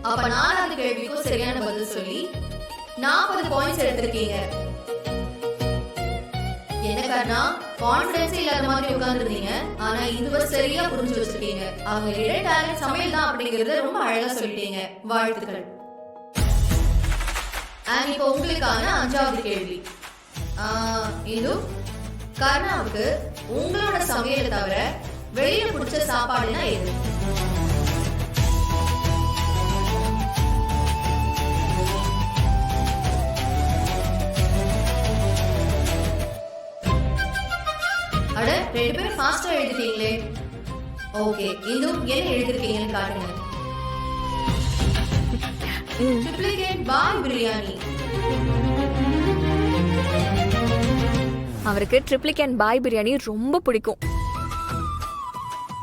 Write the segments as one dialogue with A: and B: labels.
A: அப்ப 4வது கேள்விக்கும் சரியான பதில் சொல்லி 40 பாயிண்ட்ஸ் எடுத்திருக்கீங்க. என்ன கர்ணா, கான்ஃபிடன்ஸ் இல்லாத மாதிரி உட்கார்ந்துருந்தீங்க. ஆனா இதுவரை சரியா புரிஞ்சு வச்சிருக்கீங்க. அவங்க இட டேலண்ட் சமையல் தான் அப்படிங்கறத ரொம்ப அழகா சொல்லிட்டீங்க. வாழ்த்துக்கள். இப்போ உங்களுக்கான 5வது கேள்வி. இது கர்ணாவுக்கு உங்களோட சமையலை தவிர வெளியில பிடிச்ச சாப்பாடுனா எது? அட, 2 பேரும் ஃபாஸ்டா எழுதிட்டீங்களே. ஓகே, இது என்ன எழுதிருக்கீங்கன்னு காட்டுங்க. ட்ரிப்ளிகேட் பாய் பிரியாணி.
B: அவருக்கு ட்ரிப்ளிகேட் பாய் பிரியாணி ரொம்ப பிடிக்கும்.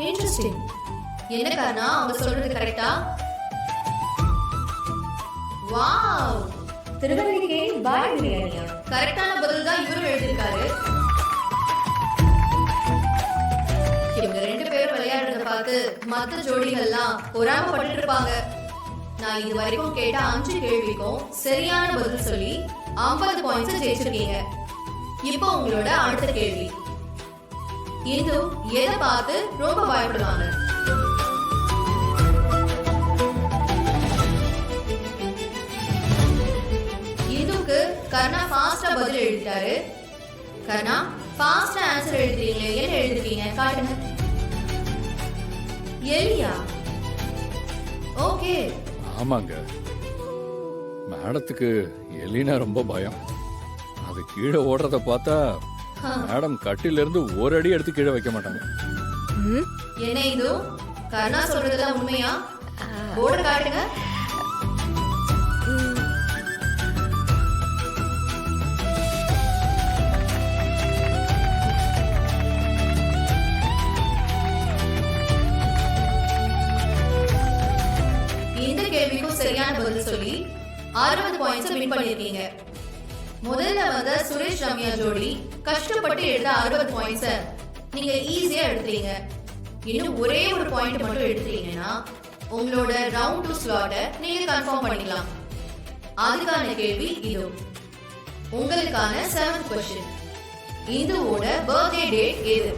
A: இன்ட்ரஸ்டிங். என்ன காரணா, அவங்க சொல்றது கரெக்ட்டா? வாவ், ட்ரிப்ளிகேட் பாய் பிரியாணியா? கரெக்ட்டான பதில் தான் இவரும் எழுதிருக்காரு. இவங்க 2 பேரும் விளையாடுறத பார்த்து மத்த ஜோடிகள்லாம் பொறாமப்பட்டு இருப்பாங்க. நான் இது வரைக்கும் கேட்ட 5 கேள்விக்கும் சரியான பதில் சொல்லி 50 பாயிண்ட்ஸ் ஜெயிச்சிருக்கீங்க. இப்போ உங்களோட அடுத்த கேள்வி. இந்து எதை பார்த்து ரொம்ப பயப்படுவாங்க? இந்துக்கு கர்ணா ஃபாஸ்டா பதில் எழுதிட்டாரு. கர்ணா, ஃபாஸ்டா ஆன்சர் எழுதுறீங்களே, என்ன எழுதிருக்கீங்க காட்டுங்க. எலியா? ஓகே.
C: ஆமாங்க, மேடத்துக்கு எலினா ரொம்ப பயம். அது கீழே ஓடுறத பார்த்தா மேடம் கட்டில இருந்து ஒரு அடி எடுத்து கீழே வைக்க மாட்டாங்க.
A: என்ன இது, கர்ணா சொல்றதெல்லாம் உண்மையா? போர்டு காட்டுங்க. இந்த கேள்விக்கும் சரியான பதில் சொல்லி 60 பாயிண்ட்ஸ் வின் பண்ணிருக்கீங்க. முதல்ல வந்த சுரேஷ் ரம்யா ஜோடி கஷ்டப்பட்டு எடுத்த 60 பாயிண்ட்ஸ் நீங்க ஈஸியா எடுத்தீங்க. இன்னும் ஒரே ஒரு பாயிண்ட் மட்டும் எடுத்தீங்கன்னா உங்களோட ரவுண்ட் 2 ஸ்லாட்டை நீங்க கன்ஃபார்ம் பண்ணிக்கலாம். அதுக்கான கேள்வி இது. உங்களுக்கான 7th क्वेश्चन. இந்துவோட பர்த்டே டேட் எது?